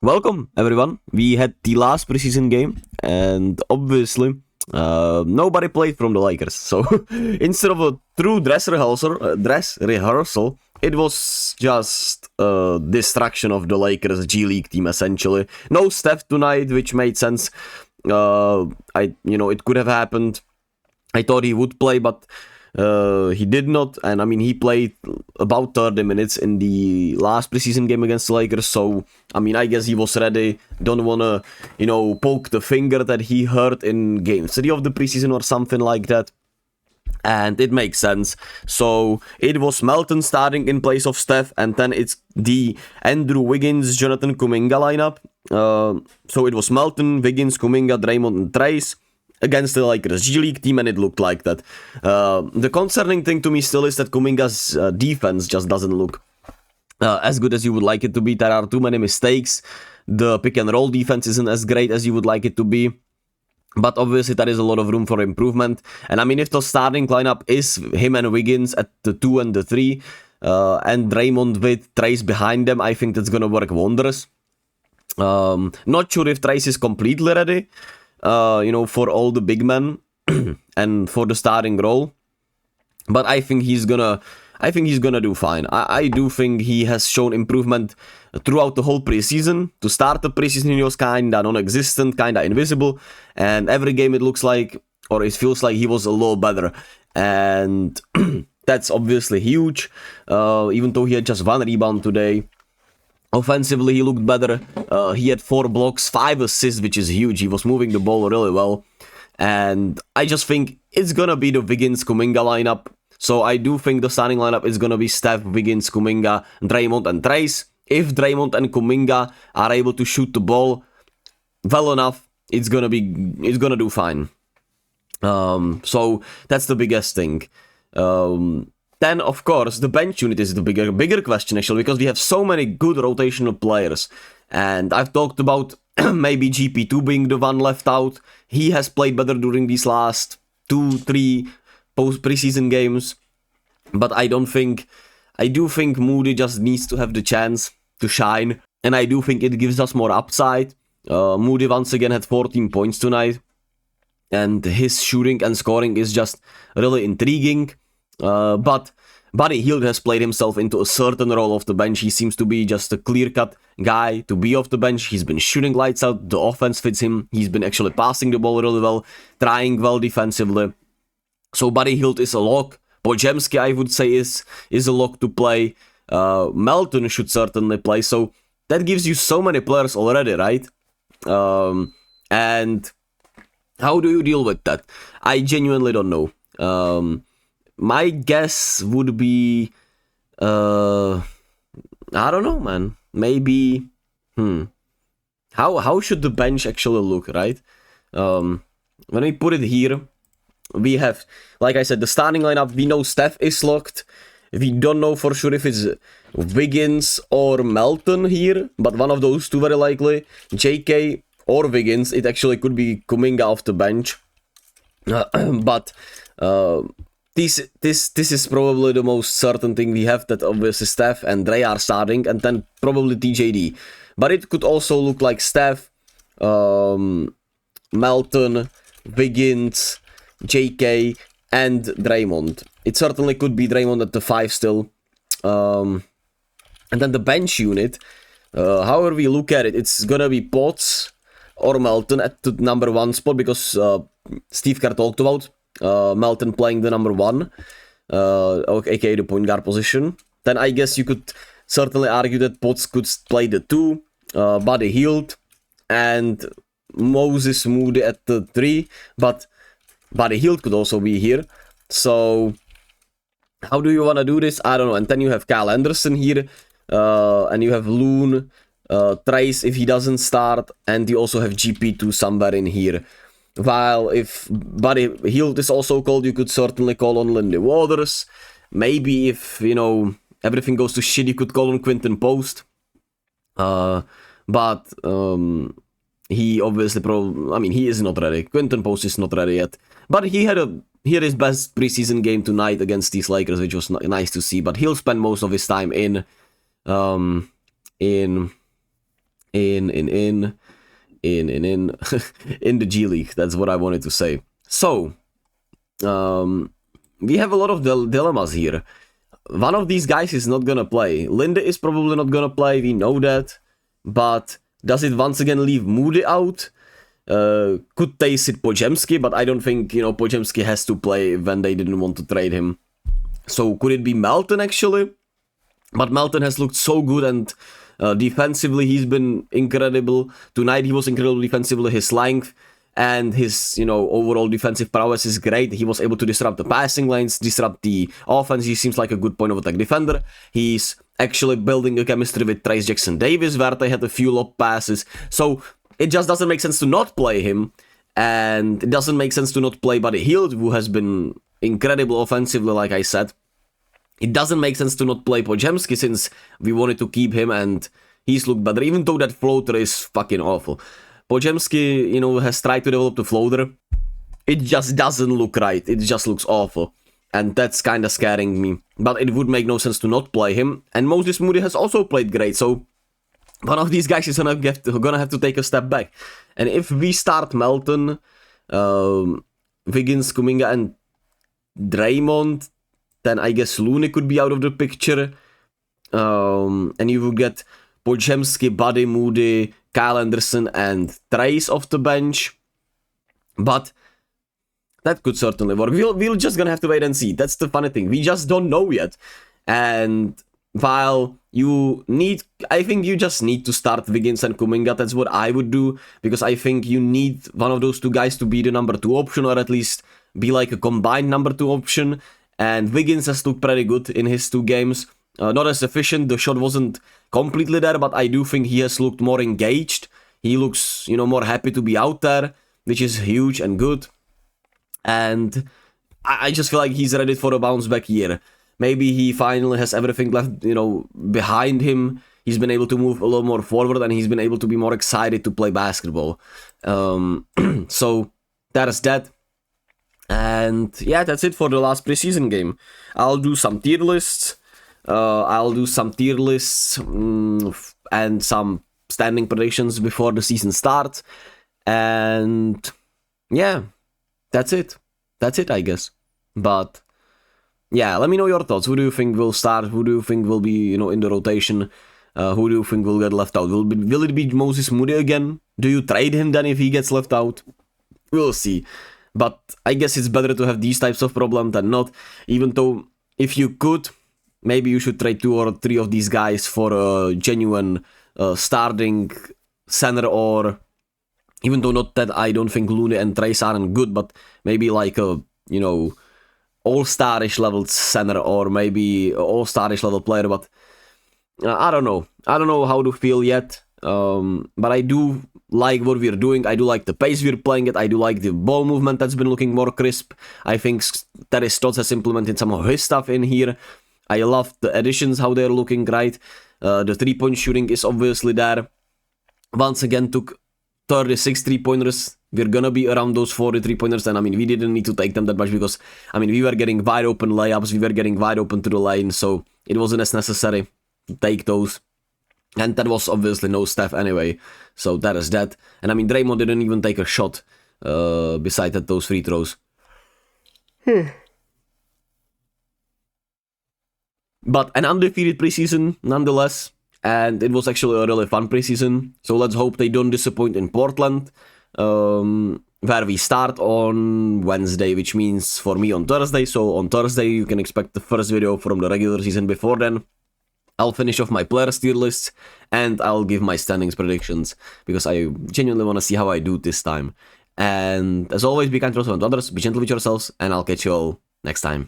Welcome, everyone. We had the last preseason game, and obviously, nobody played from the Lakers. So instead of a true dress rehearsal, it was just a distraction of the Lakers G League team, essentially. No Steph tonight, which made sense. It could have happened. I thought he would play, but he did not, and I mean, he played about 30 minutes in the last preseason game against the Lakers, so, I mean, I guess he was ready. Don't want to, poke the finger that he hurt in game 3 of the preseason or something like that. And it makes sense. So it was Melton starting in place of Steph, and then it's the Andrew Wiggins, Jonathan Kuminga lineup. So it was Melton, Wiggins, Kuminga, Draymond, and Trace against the Lakers G League team, and it looked like that. The concerning thing to me still is that Kuminga's defense just doesn't look as good as you would like it to be. There are too many mistakes. The pick and roll defense isn't as great as you would like it to be. But obviously there is a lot of room for improvement. And I mean, if the starting lineup is him and Wiggins at the 2 and the 3, and Draymond with Trace behind them, I think that's going to work wonders. Not sure if Trace is completely ready, for all the big men and for the starting role. But I think he's gonna do fine. I do think he has shown improvement throughout the whole preseason. To start the preseason, he was kinda non-existent, kinda invisible, and every game it looks like, or it feels like he was a lot better. And that's obviously huge, even though he had just 1 rebound today. Offensively, he looked better. He had 4 blocks, 5 assists, which is huge. He was moving the ball really well. And I just think it's gonna be the Wiggins-Kuminga lineup. So I do think the starting lineup is gonna be Steph, Wiggins, Kuminga, Draymond, and Trace. If Draymond and Kuminga are able to shoot the ball well enough, it's gonna do fine. So that's the biggest thing. Then, of course, the bench unit is the bigger question, actually, because we have so many good rotational players. And I've talked about maybe GP2 being the one left out. He has played better during these last 2-3 preseason games. But I do think Moody just needs to have the chance to shine. And I do think it gives us more upside. Moody once again had 14 points tonight. And his shooting and scoring is just really intriguing. But Buddy Hield has played himself into a certain role off the bench. He seems to be just a clear-cut guy to be off the bench. He's been shooting lights out. The offense fits him. He's been actually passing the ball really well, trying well defensively. So Buddy Hield is a lock. Podziemski, I would say, is a lock to play. Melton should certainly play. So that gives you so many players already, right? And how do you deal with that? I genuinely don't know. My guess would be, I don't know, man. Maybe, How should the bench actually look, right? When we put it here, we have, like I said, the starting lineup. We know Steph is locked. We don't know for sure if it's Wiggins or Melton here, but one of those two very likely. JK or Wiggins. It actually could be Kuminga off the bench. But this is probably the most certain thing we have, that obviously Steph and Dre are starting, and then probably TJD. But it could also look like Steph, Melton, Wiggins, JK, and Draymond. It certainly could be Draymond at the 5 still. And then the bench unit, however we look at it, it's gonna be Pods or Melton at the number 1 spot, because Steve Kerr talked about Melton playing the number 1, aka the point guard position. Then I guess you could certainly argue that Potts could play the 2, Buddy Hield, and Moses Moody at the 3, but Buddy Hield could also be here. So how do you want to do this? I don't know. And then you have Kyle Anderson here, and you have Loon, Trace if he doesn't start, and you also have GP2 somewhere in here. While if Buddy Hield is also called, you could certainly call on Lindy Waters. Maybe if, everything goes to shit, you could call on Quinton Post. But he obviously he is not ready. Quinton Post is not ready yet. But he had his best preseason game tonight against these Lakers, which was nice to see. But he'll spend most of his time in in in the G League. That's what I wanted to say. So, we have a lot of dilemmas here. One of these guys is not gonna play. Linde is probably not gonna play, we know that. But does it once again leave Moody out? Could they sit Podziemski, but I don't think, Podziemski has to play when they didn't want to trade him. So could it be Melton actually? But Melton has looked so good, and defensively he's been incredible. Tonight he was incredible defensively. His length and his, overall defensive prowess is great. He was able to disrupt the passing lanes, disrupt the offense. He seems like a good point of attack defender. He's actually building a chemistry with Trace Jackson-Davis, where they had a few lob passes. So it just doesn't make sense to not play him. And it doesn't make sense to not play Buddy Hield, who has been incredible offensively, like I said. It doesn't make sense to not play Podziemski, since we wanted to keep him and he's looked better, even though that floater is fucking awful. Podziemski, has tried to develop the floater. It just doesn't look right. It just looks awful. And that's kind of scaring me. But it would make no sense to not play him. And Moses Moody has also played great, so one of these guys is gonna have to take a step back. And if we start Melton, Wiggins, Kuminga, and Draymond, then I guess Looney could be out of the picture. And you would get Podziemski, Buddy, Moody, Kyle Anderson, and Trace off the bench. But that could certainly work. We're just gonna have to wait and see. That's the funny thing. We just don't know yet. And while I think you just need to start Wiggins and Kuminga. That's what I would do, because I think you need one of those two guys to be the number 2 option, or at least be like a combined number 2 option. And Wiggins has looked pretty good in his 2 games. Not as efficient, the shot wasn't completely there, but I do think he has looked more engaged. He looks, more happy to be out there, which is huge and good. And I just feel like he's ready for a bounce back year. Maybe he finally has everything left, behind him. He's been able to move a little more forward, and he's been able to be more excited to play basketball. So that is that. And yeah, that's it for the last preseason game. I'll do some tier lists. And some standing predictions before the season starts. And yeah, that's it. That's it, I guess. But yeah, let me know your thoughts. Who do you think will start? Who do you think will be, in the rotation? Who do you think will get left out? Will it be Moses Moody again? Do you trade him then if he gets left out? We'll see. But I guess it's better to have these types of problems than not. Even though, if you could, maybe you should trade 2 or 3 of these guys for a genuine starting center, or even though not that I don't think Looney and Trace aren't good, but maybe like a, all-starish level center, or maybe all-starish level player, but I don't know. I don't know how to feel yet, but I do like what we're doing. I do like the pace we're playing at. I do like the ball movement that's been looking more crisp. I think Terry Stotts has implemented some of his stuff in here. I love the additions, how they're looking right. The 3-point shooting is obviously there. Once again, took 36 3-pointers. We're gonna be around those 40 3-pointers, and we didn't need to take them that much, because, we were getting wide open layups, we were getting wide open to the lane, so it wasn't as necessary to take those. And that was obviously no Steph anyway, so that is that. And Draymond didn't even take a shot, beside those free throws. But an undefeated preseason, nonetheless. And it was actually a really fun preseason. So let's hope they don't disappoint in Portland. Where we start on Wednesday, which means for me on Thursday. So on Thursday you can expect the first video from the regular season. Before then, I'll finish off my player tier lists, and I'll give my standings predictions, because I genuinely want to see how I do this time. And as always, be kind to others, be gentle with yourselves, and I'll catch you all next time.